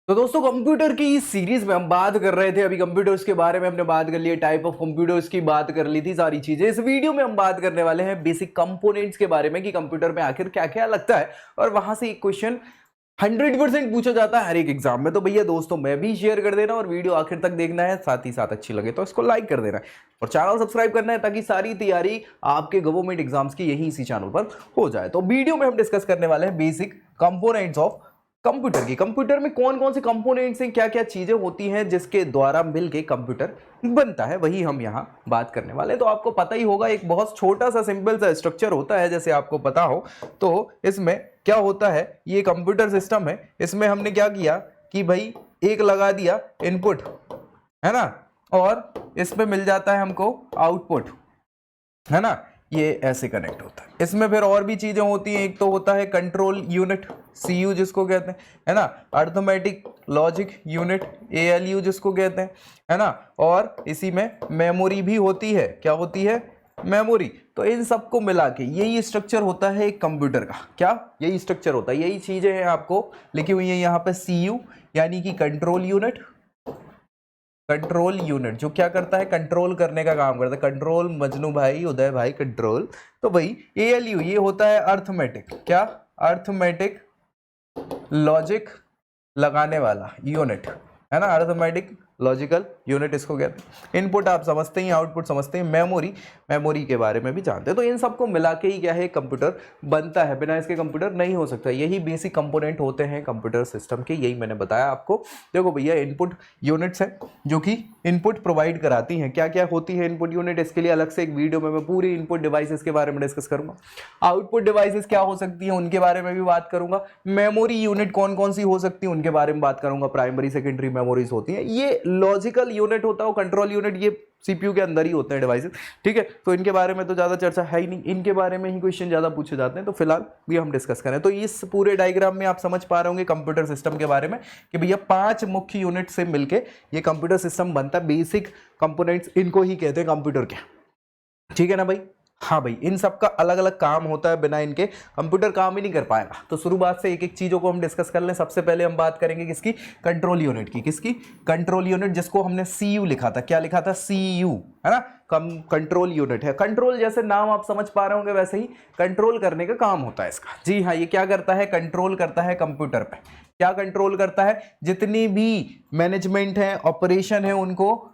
तो दोस्तों कंप्यूटर की इस सीरीज में हम बात कर रहे थे, अभी कंप्यूटर्स के बारे में हमने बात कर ली, टाइप ऑफ कंप्यूटर्स की बात कर ली थी, सारी चीजें। इस वीडियो में हम बात करने वाले हैं बेसिक कंपोनेंट्स के बारे में कि कंप्यूटर में आखिर क्या क्या लगता है, और वहां से एक क्वेश्चन 100% पूछा जाता है हर एक एग्जाम में। तो भैया दोस्तों मैं भी शेयर कर देना और वीडियो आखिर तक देखना है, साथ ही साथ अच्छी लगे तो इसको लाइक कर देना है और चैनल सब्सक्राइब करना है ताकि सारी तैयारी आपके गवर्नमेंट एग्जाम्स की यही इसी चैनल पर हो जाए। तो वीडियो में हम डिस्कस करने वाले हैं बेसिक कंपोनेंट्स ऑफ कंप्यूटर की। कंप्यूटर में कौन कौन से कंपोनेंट्स हैं, क्या क्या चीजें होती हैं जिसके द्वारा मिलके कंप्यूटर बनता है, वही हम यहां बात करने वाले हैं। तो आपको पता ही होगा एक बहुत छोटा सा सिंपल सा स्ट्रक्चर होता है, जैसे आपको पता हो तो इसमें क्या होता है, ये कंप्यूटर सिस्टम है, इसमें हमने क्या किया कि भाई एक लगा दिया इनपुट, है ना, और इसमें मिल जाता है हमको आउटपुट, है ना, ये ऐसे कनेक्ट होता है। इसमें फिर और भी चीजें होती हैं, एक तो होता है कंट्रोल यूनिट सीयू जिसको कहते हैं, है ना, अर्थमेटिक लॉजिक यूनिट एएलयू जिसको कहते हैं, है ना, और इसी में मेमोरी भी होती है। क्या होती है? मेमोरी। तो इन सबको मिला के यही स्ट्रक्चर होता है एक कंप्यूटर का। क्या यही स्ट्रक्चर होता है? यही चीजें हैं आपको लिखी हुई है यहाँ पे, सीयू यानी कि कंट्रोल यूनिट। कंट्रोल यूनिट जो क्या करता है, कंट्रोल करने का काम करता है। कंट्रोल मजनू भाई, उदय भाई, कंट्रोल। तो भाई एएलयू ये होता है अर्थमेटिक। क्या? अर्थमेटिक लॉजिक लगाने वाला यूनिट, है ना, अर्थमेटिक लॉजिकल यूनिट इसको कहते हैं। इनपुट आप समझते हैं, आउटपुट समझते हैं। मेमोरी, मेमोरी के बारे में भी जानते हैं। तो इन सबको मिला के ही क्या है, कंप्यूटर बनता है। बिना इसके कंप्यूटर नहीं हो सकता। यही बेसिक कंपोनेंट होते हैं कंप्यूटर सिस्टम के, यही मैंने बताया आपको। देखो भैया इनपुट यूनिट्स हैं जो कि इनपुट प्रोवाइड कराती हैं। क्या क्या होती है इनपुट यूनिट, इसके लिए अलग से एक वीडियो में मैं पूरी इनपुट डिवाइसेस के बारे में डिस्कस करूंगा। आउटपुट डिवाइसेस क्या हो सकती हैं उनके बारे में भी बात करूंगा। मेमोरी यूनिट कौन कौन सी हो सकती है उनके बारे में बात करूंगा। प्राइमरी सेकेंडरी मेमोरीज होती हैं। ये लॉजिकल यूनिट होता है, कंट्रोल यूनिट ये सीपीयू के अंदर ही होते हैं डिवाइसेस, ठीक है। तो इनके बारे में तो ज्यादा चर्चा है ही नहीं, इनके बारे में ही क्वेश्चन ज्यादा पूछे जाते हैं, तो फिलहाल भी हम डिस्कस करें। तो इस पूरे डायग्राम में आप समझ पा रहे होंगे कंप्यूटर सिस्टम के बारे में कि भैया 5 मुख्य यूनिट से मिलके ये कंप्यूटर सिस्टम बनता है। बेसिक कंपोनेंट्स इनको ही कहते हैं कंप्यूटर के, ठीक है ना भाई। हाँ भाई, इन सब का अलग अलग काम होता है, बिना इनके कंप्यूटर काम ही नहीं कर पाएगा। तो शुरुआत से एक एक चीजों को हम डिस्कस कर लें। सबसे पहले हम बात करेंगे किसकी? कंट्रोल यूनिट की। किसकी? कंट्रोल यूनिट, जिसको हमने सीयू लिखा था। क्या लिखा था? सीयू, है ना। कंट्रोल यूनिट है। कंट्रोल जैसे नाम आप समझ पा रहे होंगे वैसे ही कंट्रोल करने का काम होता है इसका। जी हाँ, ये क्या करता है? कंट्रोल करता है कंप्यूटर पे। क्या कंट्रोल करता है? जितनी भी मैनेजमेंट है, ऑपरेशन है, उनको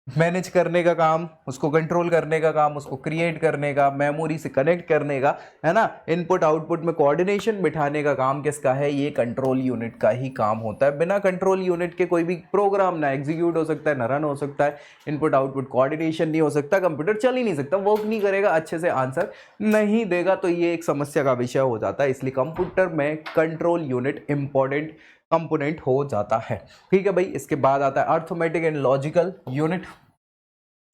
मैनेज करने का काम, उसको कंट्रोल करने का काम, उसको क्रिएट करने का, मेमोरी से कनेक्ट करने का, है ना, इनपुट आउटपुट में कोऑर्डिनेशन बिठाने का काम किसका है? ये कंट्रोल यूनिट का ही काम होता है। बिना कंट्रोल यूनिट के कोई भी प्रोग्राम ना एग्जीक्यूट हो सकता है, ना रन हो सकता है, इनपुट आउटपुट कोऑर्डिनेशन नहीं हो सकता, कंप्यूटर चल ही नहीं सकता, वर्क नहीं करेगा, अच्छे से आंसर नहीं देगा। तो ये एक समस्या का विषय हो जाता है। इसलिए कंप्यूटर में कंट्रोल यूनिट इंपॉर्टेंट कंपोनेंट हो जाता है, ठीक है भाई। इसके बाद आता है arithmetic and logical unit.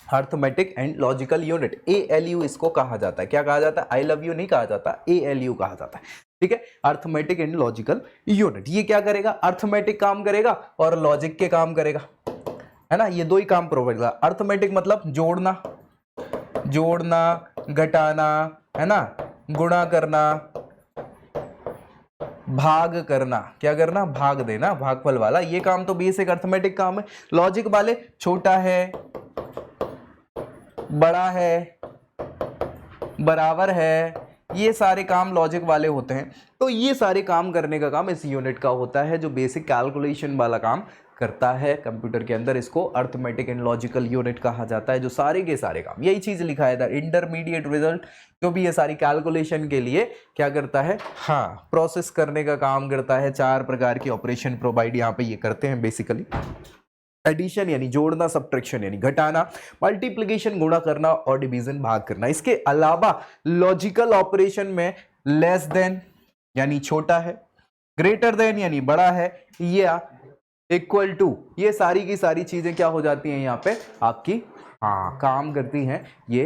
Arithmetic and logical unit, ALU इसको कहा जाता है। क्या कहा जाता है? आई लव यू नहीं कहा जाता, एएलयू कहा जाता है, ठीक है। अर्थमेटिक एंड लॉजिकल यूनिट ये क्या करेगा? अर्थमेटिक काम करेगा और लॉजिक के काम करेगा, है ना। ये दो ही काम प्रोवाइड करेगा। अर्थमेटिक मतलब जोड़ना, जोड़ना, घटाना, है ना, गुणा करना, भाग करना। क्या करना? भाग देना, भागफल वाला। ये काम तो बेसिक अर्थमेटिक काम है। लॉजिक वाले छोटा है, बड़ा है, बराबर है, ये सारे काम लॉजिक वाले होते हैं। तो ये सारे काम करने का काम इस यूनिट का होता है, जो बेसिक कैलकुलेशन वाला काम करता है कंप्यूटर के अंदर। इसको अर्थमेटिक एंड लॉजिकल यूनिट कहा जाता है, जो सारे के सारे काम, यही चीज लिखा है इधर, इंटरमीडिएट रिजल्ट, जो भी ये सारी कैलकुलेशन के लिए क्या करता है, हाँ, प्रोसेस करने का काम करता है। 4 प्रकार की ऑपरेशन प्रोवाइड यहाँ पे ये करते हैं बेसिकली। एडिशन यानी जोड़ना, सब्ट्रैक्शन यानी घटाना, मल्टीप्लिकेशन गुणा करना, और डिवीजन भाग करना। इसके अलावा लॉजिकल ऑपरेशन में लेस देन यानी छोटा है, ग्रेटर देन यानी बड़ा है, या इक्वल टू, ये सारी की सारी चीजें क्या हो जाती हैं यहाँ पे आपकी, हाँ, काम करती हैं ये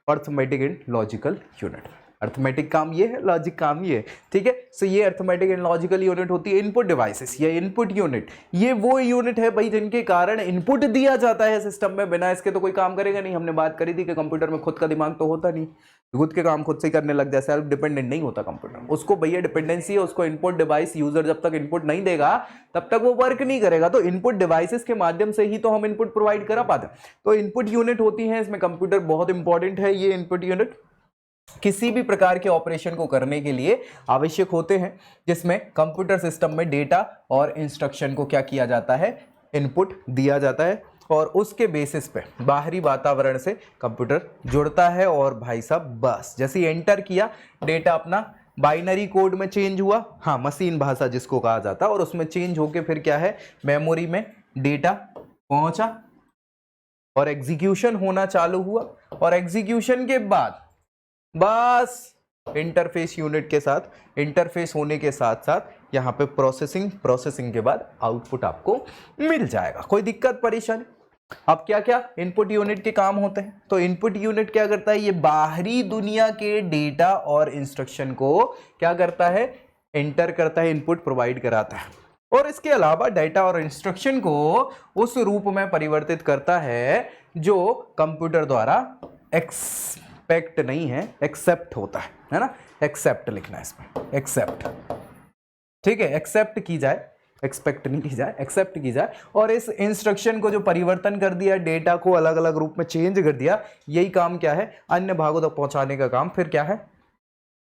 arithmetic and logical unit. Arithmetic काम ये है, लॉजिक काम ये है, ठीक है। सो ये अर्थमेटिक एंड लॉजिकल यूनिट होती है इनपुट डिवाइसेस या इनपुट यूनिट। ये वो यूनिट है भाई जिनके कारण इनपुट दिया जाता है सिस्टम में, बिना इसके तो कोई काम करेगा नहीं। हमने बात करी थी कि कंप्यूटर में खुद का दिमाग तो होता नहीं, खुद के काम खुद से करने लग जाए, सेल्फ डिपेंडेंट नहीं होता कंप्यूटर। उसको भैया डिपेंडेंसी है, उसको इनपुट डिवाइस, यूजर जब तक इनपुट नहीं देगा तब तक वो वर्क नहीं करेगा। तो इनपुट डिवाइसेस के माध्यम से ही तो हम इनपुट प्रोवाइड करा पाते हैं। तो इनपुट यूनिट होती है इसमें, कंप्यूटर बहुत इंपॉर्टेंट है। ये इनपुट यूनिट किसी भी प्रकार के ऑपरेशन को करने के लिए आवश्यक होते हैं, जिसमें कंप्यूटर सिस्टम में डेटा और इंस्ट्रक्शन को क्या किया जाता है, इनपुट दिया जाता है, और उसके बेसिस पे बाहरी वातावरण से कंप्यूटर जुड़ता है। और भाई साहब बस जैसे ही एंटर किया, डेटा अपना बाइनरी कोड में चेंज हुआ, हाँ मशीन भाषा जिसको कहा जाता है, और उसमें चेंज होके फिर क्या है, मेमोरी में डेटा पहुंचा और एग्जीक्यूशन होना चालू हुआ। और एग्जीक्यूशन के बाद बस इंटरफेस यूनिट के साथ, इंटरफेस होने के साथ साथ यहाँ पे प्रोसेसिंग के बाद आउटपुट आपको मिल जाएगा। कोई दिक्कत परेशानी? अब क्या क्या इनपुट यूनिट के काम होते हैं? तो इनपुट यूनिट क्या करता है, ये बाहरी दुनिया के डेटा और इंस्ट्रक्शन को क्या करता है, एंटर करता है, इनपुट प्रोवाइड कराता है। और इसके अलावा डेटा और इंस्ट्रक्शन को उस रूप में परिवर्तित करता है जो कंप्यूटर द्वारा एक्सपेक्ट नहीं है, एक्सेप्ट होता है ना। एक्सेप्ट लिखना है इसमें, एक्सेप्ट, ठीक है, एक्सेप्ट की जाए, एक्सपेक्ट नहीं की जाए, एक्सेप्ट की जाए। और इस इंस्ट्रक्शन को जो परिवर्तन कर दिया, डेटा को अलग अलग रूप में चेंज कर दिया, यही काम क्या है, अन्य भागों तक पहुंचाने का काम फिर क्या है,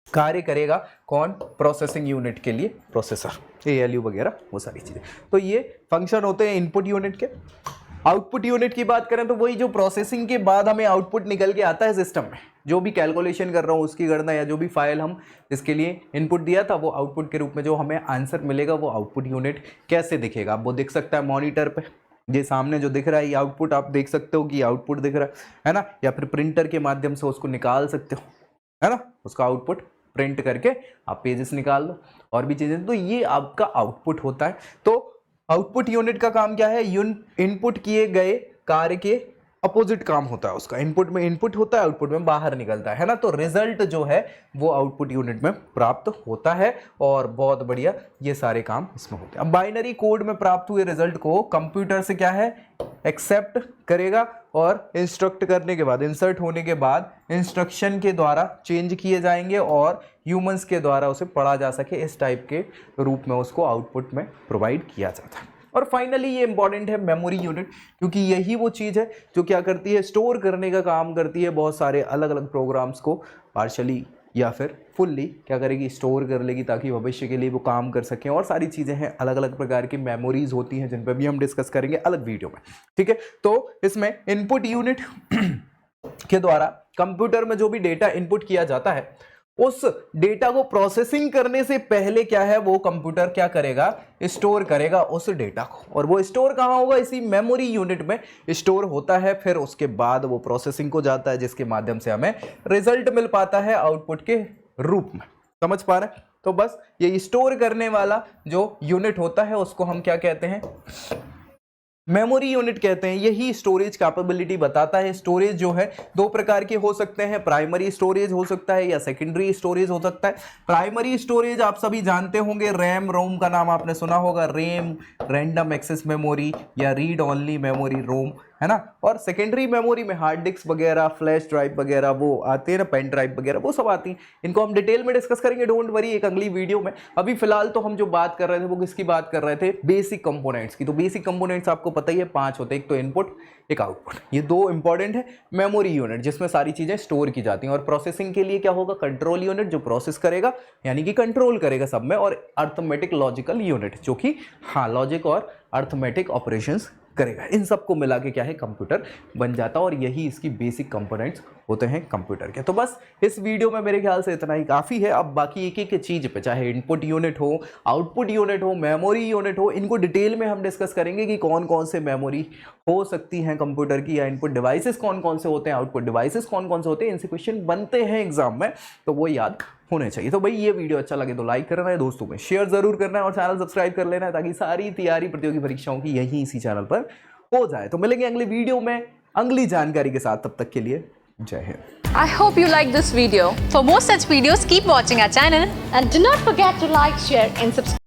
कार्य करेगा कौन, प्रोसेसिंग यूनिट के लिए प्रोसेसर, ALU वगैरह वो सारी चीजें। तो ये फंक्शन होते हैं इनपुट यूनिट के। आउटपुट यूनिट की बात करें तो वही जो प्रोसेसिंग के बाद हमें आउटपुट निकल के आता है सिस्टम में, जो भी कैलकुलेशन कर रहा हूँ उसकी गणना या जो भी फाइल हम जिसके लिए इनपुट दिया था, वो आउटपुट के रूप में जो हमें आंसर मिलेगा, वो आउटपुट यूनिट कैसे दिखेगा, वो दिख सकता है मॉनिटर पे। ये सामने जो दिख रहा है ये आउटपुट, आप देख सकते हो कि आउटपुट दिख रहा है ना, या फिर प्रिंटर के माध्यम से उसको निकाल सकते हो, है ना, उसका आउटपुट प्रिंट करके आप पेजेस निकाल दो और भी चीजें। तो ये आपका आउटपुट होता है। तो आउटपुट यूनिट का काम क्या है, इनपुट किए गए कार्य के अपोजिट काम होता है उसका। इनपुट में इनपुट होता है, आउटपुट में बाहर निकलता है ना। तो रिजल्ट जो है वो आउटपुट यूनिट में प्राप्त होता है, और बहुत बढ़िया ये सारे काम इसमें होते हैं। अब बाइनरी कोड में प्राप्त हुए रिजल्ट को कंप्यूटर से क्या है, एक्सेप्ट करेगा, और इंस्ट्रक्ट करने के बाद, इंसर्ट होने के बाद इंस्ट्रक्शन के द्वारा चेंज किए जाएंगे और ह्यूमंस के द्वारा उसे पढ़ा जा सके, इस टाइप के रूप में उसको आउटपुट में प्रोवाइड किया जाता है। और फाइनली ये इंपॉर्टेंट है मेमोरी यूनिट, क्योंकि यही वो चीज़ है जो क्या करती है, स्टोर करने का काम करती है। बहुत सारे अलग अलग प्रोग्राम्स को पार्शली या फिर फुल्ली क्या करेगी, स्टोर कर लेगी, ताकि भविष्य के लिए वो काम कर सकें। और सारी चीज़ें हैं, अलग अलग प्रकार की मेमोरीज होती हैं, जिन पर भी हम डिस्कस करेंगे अलग वीडियो में, ठीक है। तो इसमें इनपुट यूनिट के द्वारा कंप्यूटर में जो भी डेटा इनपुट किया जाता है, उस डेटा को प्रोसेसिंग करने से पहले क्या है, वो कंप्यूटर क्या करेगा, स्टोर करेगा उस डेटा को। और वो स्टोर कहाँ होगा, इसी मेमोरी यूनिट में स्टोर होता है। फिर उसके बाद वो प्रोसेसिंग को जाता है, जिसके माध्यम से हमें रिजल्ट मिल पाता है आउटपुट के रूप में। समझ पा रहे हैं? तो बस ये स्टोर करने वाला जो यूनिट होता है उसको हम क्या कहते हैं, मेमोरी यूनिट कहते हैं। यही स्टोरेज कैपेबिलिटी बताता है। स्टोरेज जो है दो प्रकार के हो सकते हैं, प्राइमरी स्टोरेज हो सकता है या सेकेंडरी स्टोरेज हो सकता है। प्राइमरी स्टोरेज आप सभी जानते होंगे, रैम रोम का नाम आपने सुना होगा, रैम रैंडम एक्सेस मेमोरी या रीड ओनली मेमोरी रोम, है ना। और सेकेंडरी मेमोरी में हार्ड डिस्क वगैरह, फ्लैश ड्राइव वगैरह वो आते हैं ना, पेन ड्राइव वगैरह वो सब आती हैं। इनको हम डिटेल में डिस्कस करेंगे, डोंट वरी, एक अगली वीडियो में। अभी फिलहाल तो हम जो बात कर रहे थे वो किसकी बात कर रहे थे, बेसिक कंपोनेंट्स की। तो बेसिक कंपोनेंट्स आपको पता ही है 5 होते हैं, एक तो इनपुट एक आउटपुट। ये दो इंपॉर्टेंट है। मेमोरी यूनिट जिसमें सारी चीजें स्टोर की जाती हैं, और प्रोसेसिंग के लिए क्या होगा, कंट्रोल यूनिट जो प्रोसेस करेगा यानी कि कंट्रोल करेगा सब में, और अर्थमेटिक लॉजिकल यूनिट जो कि हाँ लॉजिक और अर्थमेटिक ऑपरेशंस करेगा। इन सबको मिला के क्या है, कंप्यूटर बन जाता है। और यही इसकी बेसिक कंपोनेंट्स होते हैं कंप्यूटर के। तो बस इस वीडियो में मेरे ख्याल से इतना ही काफ़ी है। अब बाकी एक एक चीज़ पे, चाहे इनपुट यूनिट हो, आउटपुट यूनिट हो, मेमोरी यूनिट हो, इनको डिटेल में हम डिस्कस करेंगे कि कौन कौन से मेमोरी हो सकती हैं कंप्यूटर की, या इनपुट डिवाइसेस कौन कौन से होते हैं, आउटपुट डिवाइसेस कौन कौन से होते हैं। इनसे क्वेश्चन बनते हैं एग्जाम में, तो वो याद होने चाहिए। तो भाई ये वीडियो अच्छा लगे तो लाइक करना है, दोस्तों में शेयर जरूर करना है, और चैनल सब्सक्राइब कर लेना है, ताकि सारी तैयारी प्रतियोगी परीक्षाओं की यही इसी चैनल पर हो जाए। तो मिलेंगे अगले वीडियो में अगली जानकारी के साथ, तब तक के लिए जय Hind. I hope you like this video. For more such videos, keep watching our channel. And do not forget to like, share and subscribe.